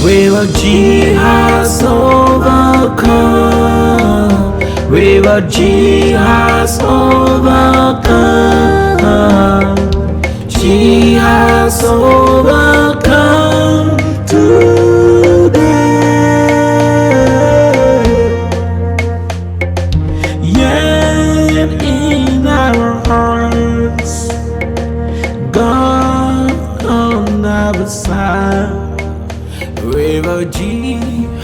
River G has overcome. River G has overcome. She has overcome today. Yet in our hearts, God on our side. River G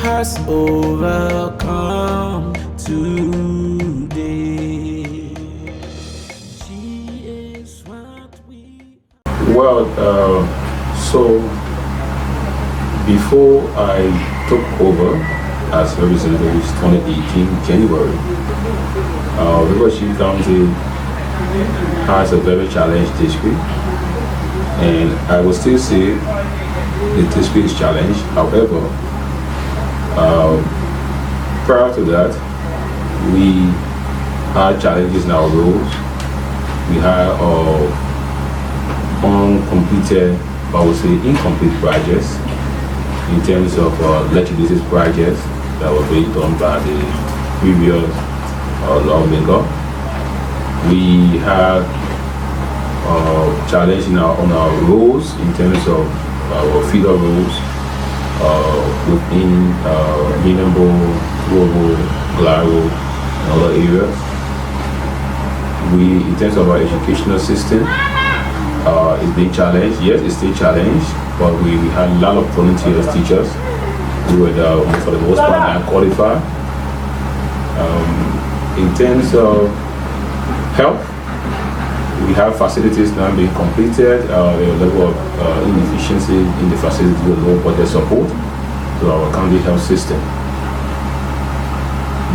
has overcome today. She is what we. Well, so before I took over as representative, which is 2018 January, River G County has a very challenged district, and I will still say the district is challenged. However, prior to that, we had challenges in our roads. We had uncompleted, I would say incomplete projects in terms of legislative projects that were being done by the previous lawmaker. We had challenge on our roads in terms of our feeder roads within Minambo, Dopoh, Glaro, and other areas. In terms of our educational system, it's being challenged. Yes, it's still challenged, but we had a lot of volunteers, teachers who were for the most part not qualified. In terms of health, we have facilities now being completed. The level of inefficiency in the facility with low budget support to our county health system.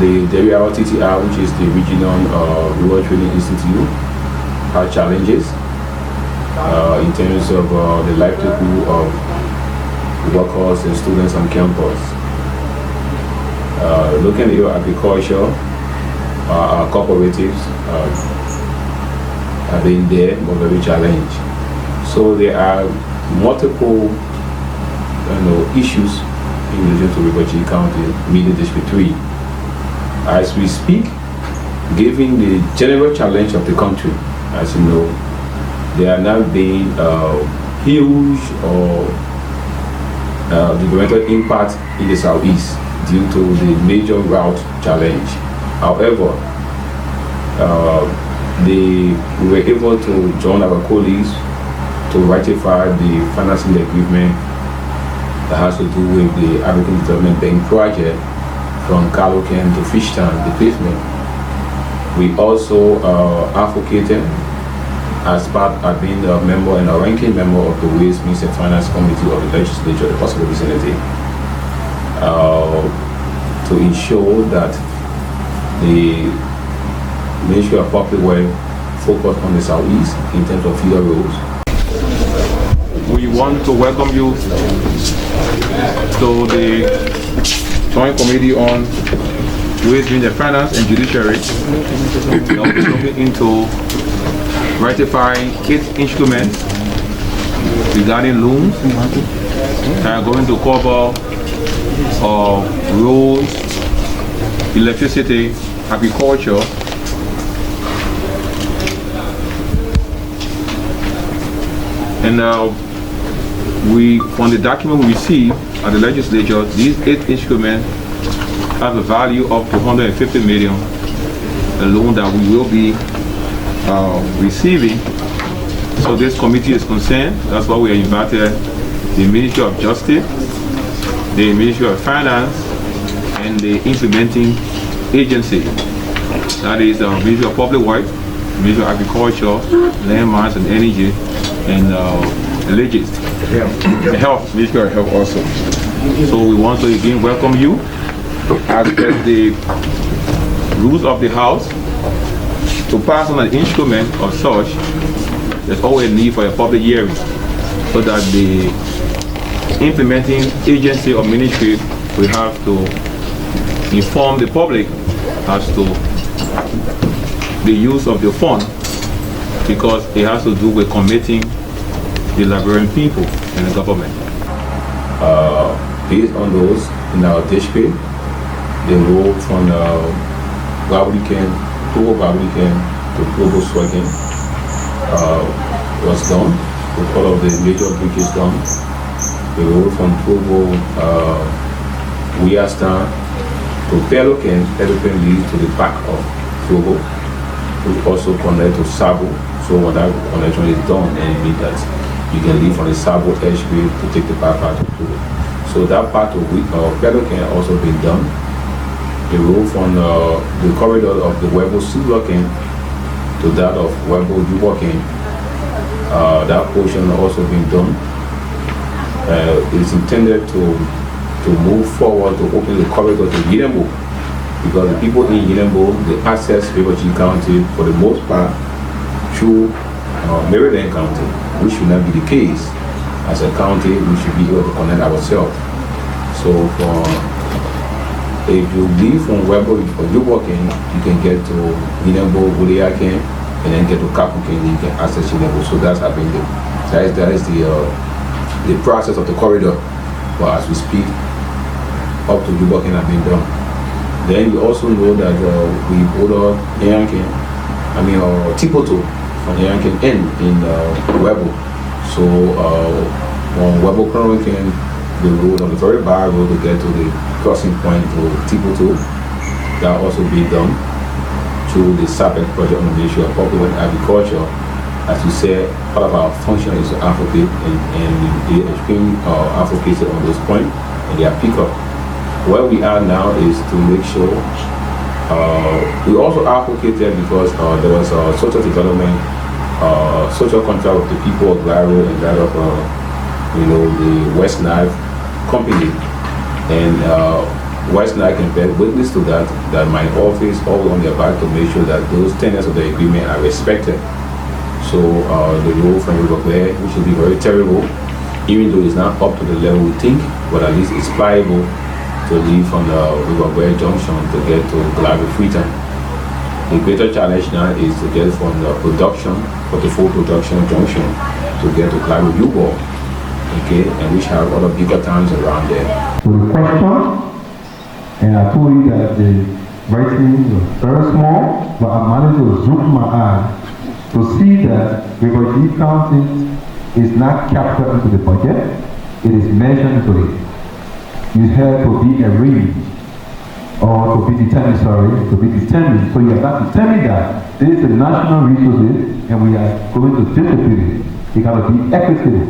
The Dopoh TTR, which is the Regional Rural Training Institute, had challenges in terms of the livelihood of workers and students on campus. Looking at your agriculture, our cooperatives have been there, but very challenged. So there are multiple issues in relation to River G County, Media District 3. As we speak, given the general challenge of the country, as you know, there are now being huge developmental impact in the southeast due to the major route challenge. However, we were able to join our colleagues to ratify the financing agreement that has to do with the African Development Bank project from Calocan to Fishtown, the pavement. We also advocated as part of being a member and a ranking member of the Ways, Means and Finance Committee of the Legislature, the possible vicinity, to ensure that the Ministry of Public Works focus on the southeast in terms of feeder roads. We want to welcome you to the Joint Committee on Ways, Means and Finance and Judiciary. We will be looking into ratifying 8 instruments regarding loans that are going to cover roads, electricity, agriculture, and from the document we received at the legislature, these 8 instruments have a value of $250 million, a loan that we will be receiving. So this committee is concerned. That's why we are invited the Ministry of Justice, the Ministry of Finance, and the implementing agency. That is the Ministry of Public Works, Ministry of Agriculture, Land, Mines and Energy, and Health, Ministry of Health also. So we want to again welcome you. As per the rules of the House, to pass on an instrument of such, there's always a need for a public hearing so that the implementing agency or ministry will have to inform the public as to the use of the fund, because it has to do with committing the Liberian people and the government. Based on those, in our district, the road from Barbican, Dopoh Barbican to Dopoh Swaggin was done, with all of the major bridges done. The road from Dopoh Weastan to Pelocan leads to the back of Dopoh, which also connect to Sabo. So when that connection is done, then it means that you can leave from the Sabo Edgeway to take the back part of Dopoh. So that part of Pelocan also been done. The road from the corridor of the Webo Silvercan to that of Webo Jubocan, that portion also been done. It's intended to move forward to open the corridor to Yinembo, because the people in Yinembo, they access Riverview County for the most part through Maryland County, which should not be the case. As a county, we should be able to connect ourselves. So if you leave from Webo or Jubocan, you can get to Yinembo, Wuliacan, and then get to Kapucan, you can access Yinembo. So that's happening. That is the process of the corridor. But as we speak, up to Jubocan have been done. Then you also know that we ordered Tipoto from Yankin in Webo. So on Webo Crowncan, the road on the very bar road to get to the crossing point to Tipoto, that also be done through the SAPEC project on the Ministry of Public and Agriculture. As we said, part of our function is to advocate, and they extremely advocated on those points, and they are pick up. Where we are now is to make sure we also advocated because there was a social development, social contract with the people of Glaro and that of the West Nile company, and West Nile can bear witness to that my office always on their back to make sure that those tenets of the agreement are respected. So the road from Riverview, which will be very terrible, even though it's not up to the level we think, but at least it's pliable to leave from the Riverview Junction to get to Glaro Freetown. The greater challenge now is to get from the production, for the full production junction, to get to Glaro U-Ball, okay, and which have other bigger towns around there. So the question, and I told you that the writing was very small, but I managed to zoom my eye to see that Riverview County is not captured into the budget, it is mentioned into it. You have to be arranged, or to be determined, to be determined. So you have not determined that this is the national resources and we are going to distribute it. You got to be equitable.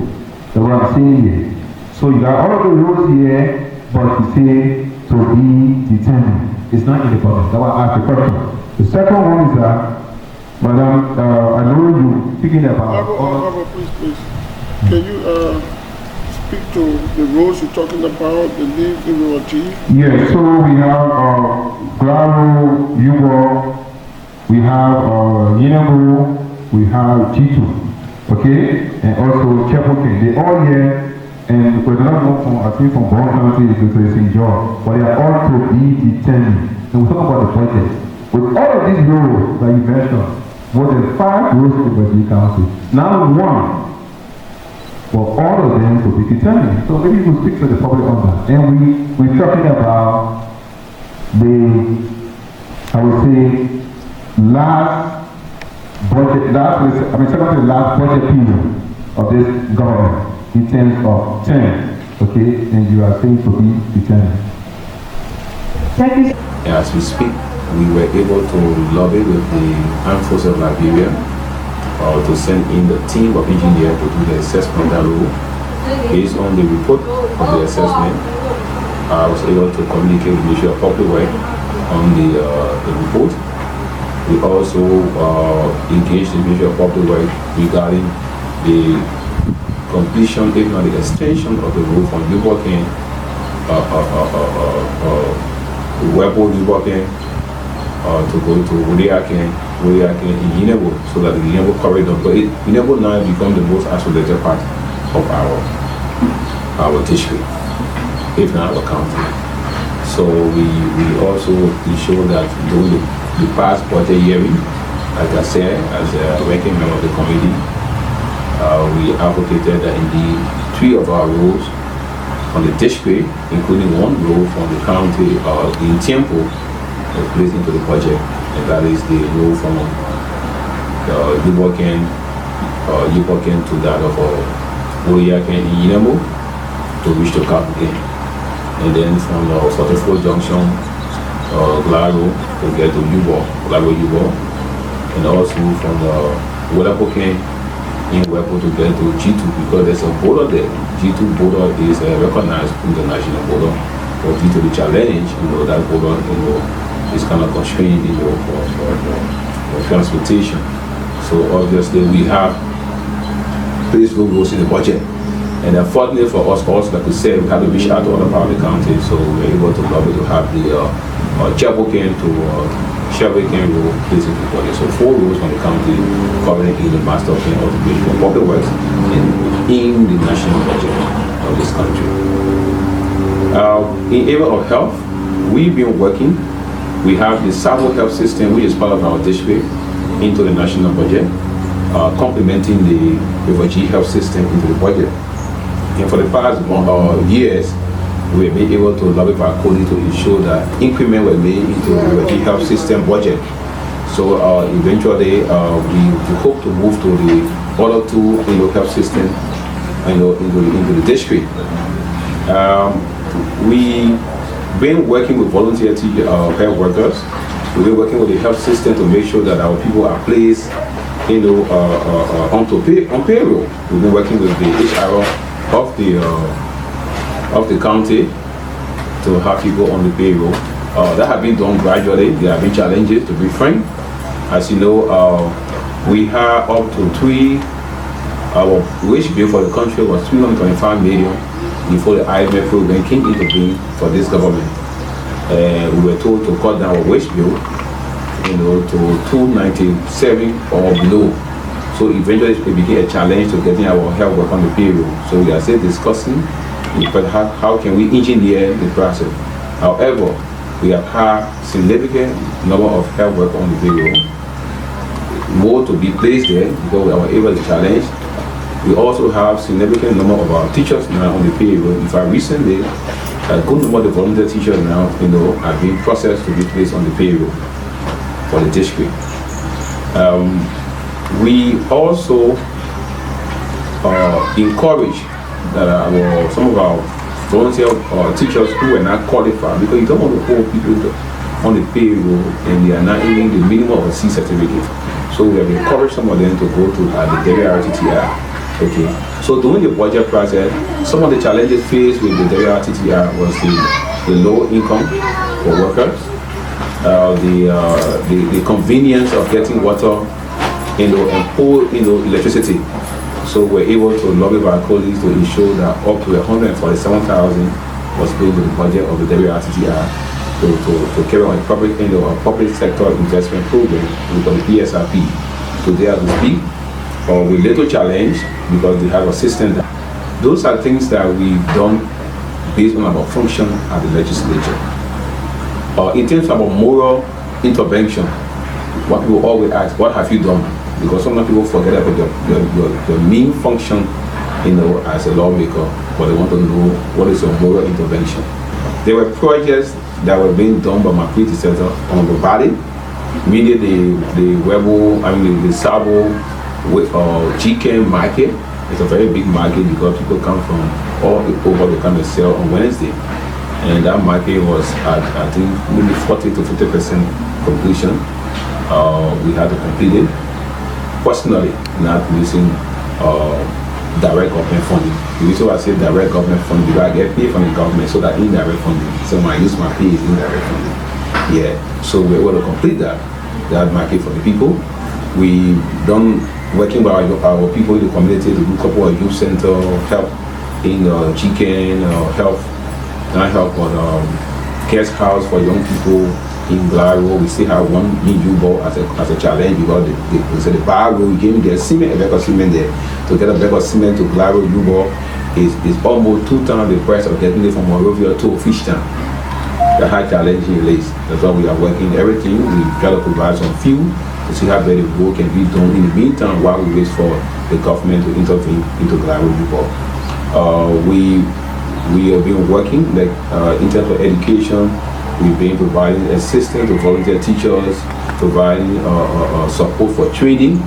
That's what I'm saying here. So you got all of the rules here, but you say to be determined. It's not in the budget. That's why I asked the question. The second one is that, Madam, I know you speaking about... Please. Can you speak to the roads you're talking about, the leave in Riverview? Yes, so we have Glaro, Yugo, we have Yinembo, we have G2, okay, and also Chepoke. They all here, and we're not going from, I think from Bon County to St. George, but they are all to be determined. And we talk about the budget. With all of these roads that you mentioned, more than 5 roads in Riverview County, now one. For all of them to be determined. So maybe we'll speak to the public on that. And we're talking about the, I would say, last budget, second to the last budget period of this government in terms of term, okay, and you are saying to be determined. Thank you. As we speak, we were able to lobby with the Armed Forces of Liberia to send in the team of engineers to do the assessment of that road. Based on the report of the assessment, I was able to communicate with the Ministry of Public Works on the report. We also engaged the Ministry of Public Works regarding the completion, if not the extension of the road from Jubocan, Webo Jubocan, to go to Wuliacan in Yinembo, so that the Yinembo corridor, but Yinembo now becomes the most isolated part of our district, if not our county. So we also ensure that during the past budget hearing, like I said, as a ranking member of the committee, we advocated that indeed 3 of our roads from the district, including one road from the county in Temple, was placed into the budget, and that is the road from Yuboken to that of Oyaken in Yinamo to reach to Kapuken. And then from 44 Junction, Glaro to get to Glaro Yubo, and also from Wadapoken in Wepo to get to G2, because there's a border there. G2 border is a recognized international border, but due to the challenge, that border, is kind of constrained, for transportation. So obviously we have placed roads in the budget. And unfortunately for us also, like we said, we had to reach out to other part of the county, so we were able to probably to have the Chaboken to Shaboken road placed into the budget. So 4 roads from the county covering in the master plan of the Bridge for public works in the national budget of this country. In area of health, we've been working. We have the Sabo health system, which is part of our district, into the national budget, complementing the refugee health system into the budget. And for the past years, we have been able to lobby for our colleagues to ensure that increments were made into the refugee health system budget. So eventually, we hope to move to the other 2 health system, into the district. We've been working with volunteer health workers. We've been working with the health system to make sure that our people are placed, on payroll. We've been working with the HR of the county to have people on the payroll. That has been done gradually. There have been challenges, to be frank. As you know, we have up to 3. Our wage bill for the country was 325 million before the IMF program came into being for this government. We were told to cut down our wage bill, to 297 or below. So eventually it became a challenge to getting our health work on the payroll. So we are still discussing how can we engineer the process. However, we have had significant number of health work on the payroll. More to be placed there because we are able to challenge. We also have significant number of our teachers now on the payroll. In fact, recently, a good number of the volunteer teachers now, are being processed to be placed on the payroll for the district. We also encourage that some of our volunteer teachers who are not qualified, because you don't want to hold people on the payroll and they are not even the minimum of a C certificate. So we have encouraged some of them to go to the WRTTR. Okay. So during the budget process, some of the challenges faced with the WRTTR was the low income for workers, the convenience of getting water, and poor, electricity. So we're able to lobby our colleagues to ensure that up to 147,000 was paid in the budget of the WRTTR to carry on a public sector investment program with the PSRP. Today as we speak, with little challenge because they have a system. Those are things that we've done based on our function at the legislature. In terms of our moral intervention, what people always ask, what have you done? Because sometimes people forget about your main function, as a lawmaker, but they want to know what is your moral intervention. There were projects that were being done by my predecessor on the valley, meaning the Sabo chicken market. It's a very big market because people come from all over to come and sell on Wednesday. And that market was at, I think, maybe 40 to 50% completion. We had to complete it personally, not using direct government funding. The reason why I say direct government funding, because I get paid from the government, so that indirect funding. So I use my pay is indirect funding. Yeah, so we were able to complete that market for the people. We done working with our people in the community to do a couple of youth center help in chicken health, not help, but guest house for young people in Glaro. We still have one in Yubo as a challenge because they said the bar road gave me the cement, a bag of cement there. To get a bag of cement to Glaro Yubo is almost 2 times the price of getting it from Monrovia to Fishtown. The high challenge in Lace. That's why we are working everything. We try to provide some fuel to see how better the work can be done in the meantime while we wait for the government to intervene into Glaro Yubo. We we have been working like in terms of education. We've been providing assistance to volunteer teachers, providing support for training.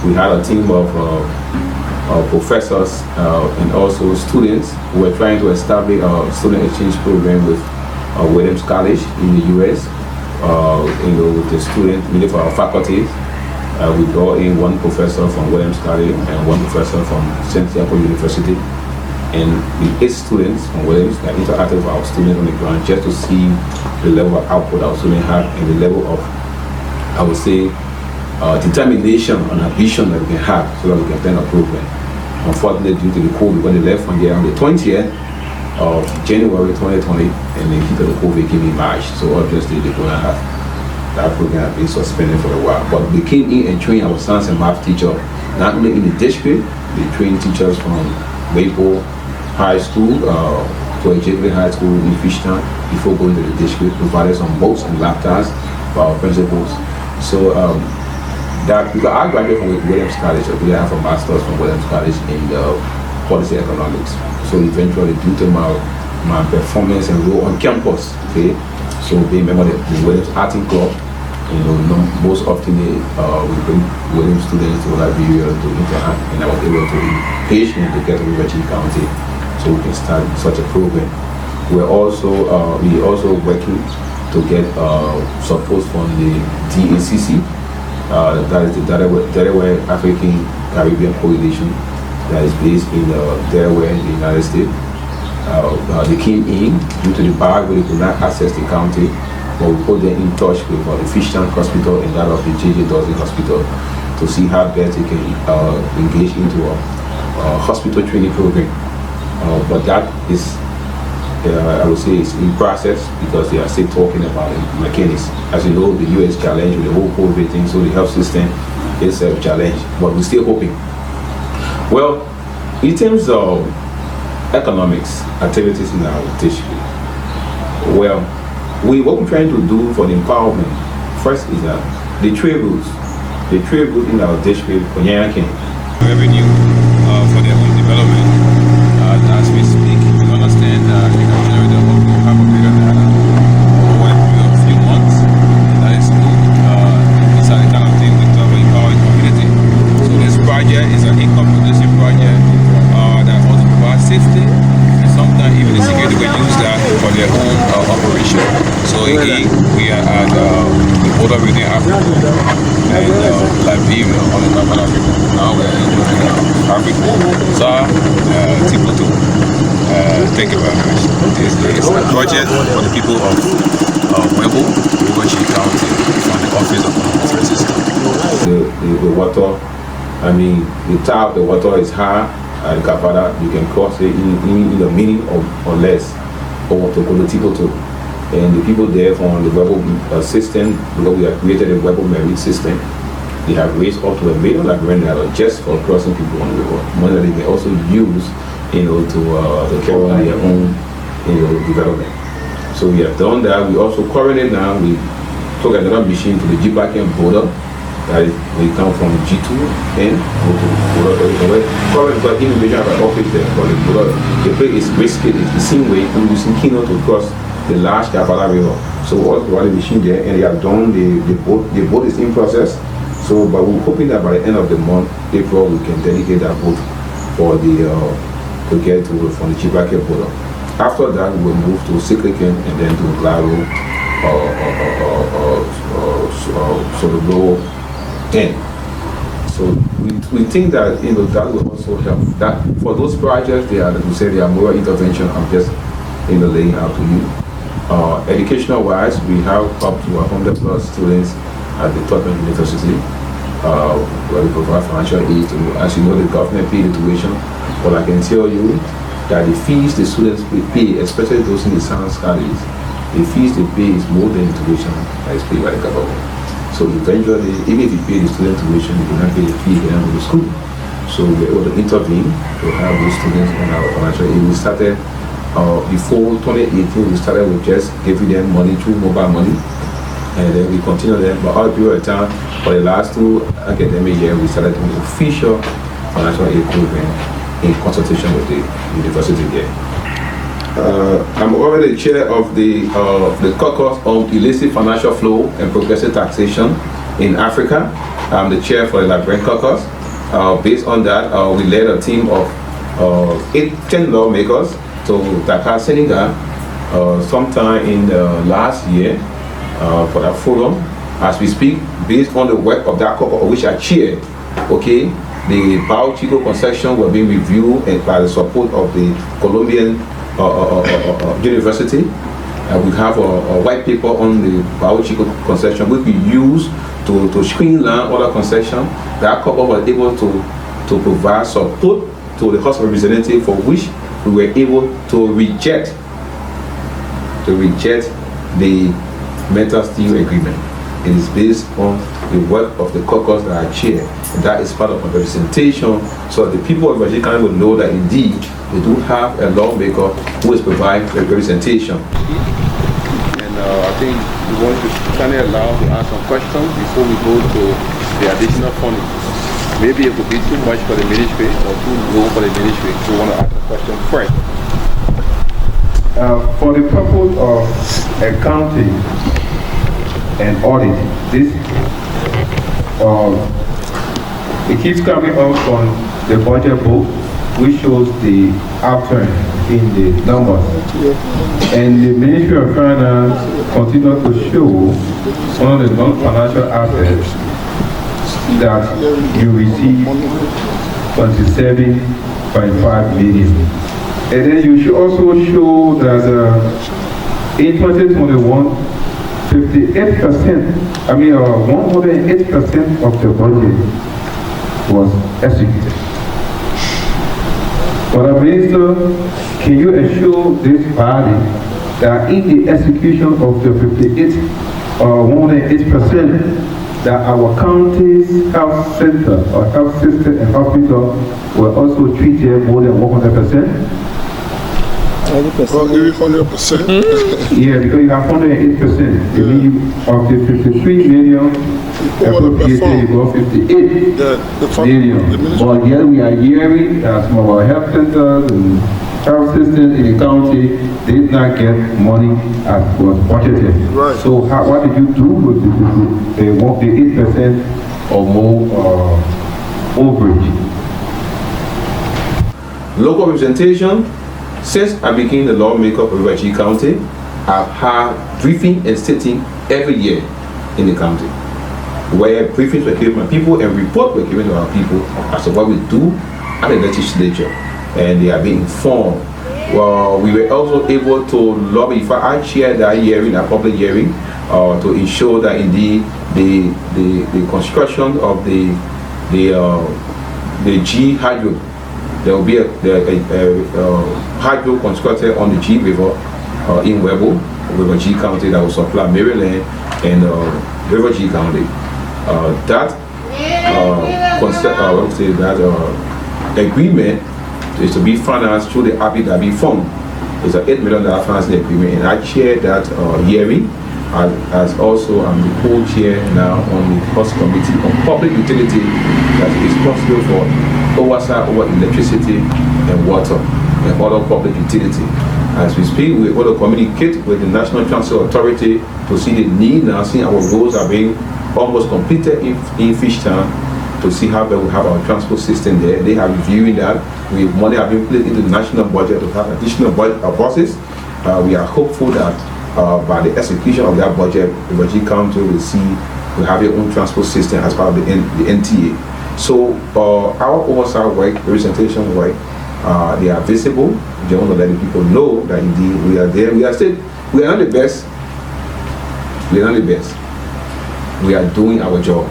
We had a team of professors and also students who were trying to establish a student exchange program with Williams College in the U.S. With the students, really for our faculties. We brought in one professor from Williams College and one professor from St. University, and the 8 students from Williams that interacted with our students on the ground just to see the level of output our students have and the level of, I would say, determination and ambition that we can have so that we can plan a program. Unfortunately, due to the COVID, when they left from here on the 20th of January 2020, and then hit the COVID came in March, so obviously they're going to have that program has been suspended for a while. But we came in and trained our science and math teacher, not only in the district, they trained teachers from Dopoh High School to Ejekle High School in Fishtown before going to the district, provided some books and laptops for our principals. So that because I graduated from Williams College, we have a master's from Williams College in policy economics. So eventually, due to my performance and role on campus, okay, so being member of the Williams Arting Club, most often we bring Williams students to Liberia to interact, and I was able to be patient to get to River County, so we can start such a program. We're also working to get support from the DACC. That is the Delaware African Caribbean Coalition that is based in Delaware in the United States. They came in due to the bar where they could not access the county, but we put them in touch with the Fishtown Hospital and that of the J.J. Dorsey Hospital to see how best they can engage into a hospital training program. But that is, I would say, it's in process because they are still talking about mechanics. As you know, the U.S. challenge with the whole COVID thing, so the health system is a challenge, but we're still hoping. Well, in terms of economics activities in our district, well, what we're trying to do for the empowerment first is that the trade routes in our district for Yankin revenue for their own development. As we speak, we understand that they can generate about $500 million over a period of a few months. That is good. These are the kind of things that will empower the community. So this project is an income-producing project that also provides safety, and sometimes even the security will use that for their own operation. So again, we are at the border between Africa and Liberia on the Northern Africa. Now we are enjoying Africa. So, Timbuktu. Thank you very much. This is a project for the people of Webo, River County, from the Office of San Francisco. The water, I mean, the top of the water is high at Kavada. You can cross it in a minute or less over to Timbuktu. And the people there from the Webo system, because we have created a Webo merit system, they have raised up to $1 million just for crossing people on the river. Money that they can also use, to carry on their own, development. So we have done that. We also currently now we took another machine to the Jibakian border. That is, we come from G2 and go to border. Currently, but immigration have an office there for the border. The place is risky. It's the same way we're using Kino to cross the large Kavala River. So all the machine there, and they have done the boat is in process. So, but we're hoping that by the end of the month, April, we can dedicate that boat for to get to from the Chibake border. After that, we will move to Sikliken and then to Glaro so the low end. So we think that that will also help. That for those projects, they are, like we say, they are more intervention. I'm just laying out to you. Educational wise, we have up to 100+ students at the Tottenham University, where we provide financial aid to, as you know, the government pay the tuition. But I can tell you that the fees the students pay, especially those in the science colleges, the fees they pay is more than the tuition that is paid by the government. So eventually, even if you pay the student tuition, you cannot pay the fee when they go to school. So we're able to intervene to have those students on our financial aid. We started before 2018, we started with just giving them money through mobile money, and then we continue them. But all period of time, for the last 2 academic years, we started doing official financial aid program in consultation with the university here. I'm already the chair of the caucus on illicit financial flow and progressive taxation in Africa. I'm the chair for the Liberian caucus. Based on that, we led a team of 10 lawmakers to Dakar, Senegal, sometime in last year for that forum. As we speak, based on the work of that caucus, which I chaired, okay, the Bao Chico concession were being reviewed and by the support of the Colombian University. We have a white paper on the Bao Chico concession, which we use to streamline other concessions. That couple was able to provide support to the House of Representatives, for which we were able to reject the metal steel agreement. It is based on the work of the caucus that I chair. And that is part of my representation, so that the people of Virginia County will know that indeed we do have a lawmaker who is providing representation. And I think we want to kindly allow to ask some questions before we go to the additional funding. Maybe it would be too much for the ministry or too low for the ministry. So we want to ask a question first. For the purpose of accounting and audit, this it keeps coming up on the budget book, which shows the upturn in the numbers, and the Ministry of Finance continues to show one of the non-financial assets that you receive 27.5 million, and then you should also show that in 2021 108% of the budget was executed. But Minister, can you assure this body that in the execution of the 108%, that our county's health center or health system and hospital were also treated more than 100%? 100%. Yeah, because you have 108%. You mean of the 53 million, appropriated, you got 58 million. But yet we are hearing that some of our health centers and health systems in the county did not get money as was budgeted. Right. So what did you do with the 8% or more overage? Local representation. Since I became the lawmaker of Virginia County, I've had briefing and sitting every year in the county, where briefings were given to my people and reports were given to our people as to what we do at the legislature, and they are being informed. Well, we were also able to lobby. If I chaired that hearing, a public hearing, to ensure that indeed the construction of the G hydro, there will be a hydro constructed on the G River in Webo, River G County, that will supply Maryland and River G County. That agreement is to be financed through the Abu Dhabi Fund. It's an $8 million financing agreement, and I chair that hearing. As also I'm the co-chair now on the House Committee on Public Utility that is responsible for oversight over electricity and water and other public utility. As we speak, we want to communicate with the National Transport Authority to see the need now, seeing our roads are being almost completed in Fishtown, to see how we have our transport system there. They are reviewing that. Money have been placed into the national budget to have additional buses. We are hopeful that by the execution of that budget, the Virginia County will have their own transport system as part of the NTA. So our oversight work, representation work, they are visible. They want to let the people know that indeed we are there. We are not the best. We are not the best. We are doing our job.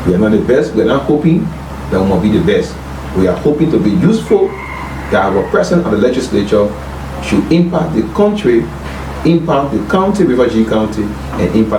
We are not the best. We are not hoping that we will be the best. We are hoping to be useful, that our presence at the legislature should impact the country, impact the county, River G County, and impact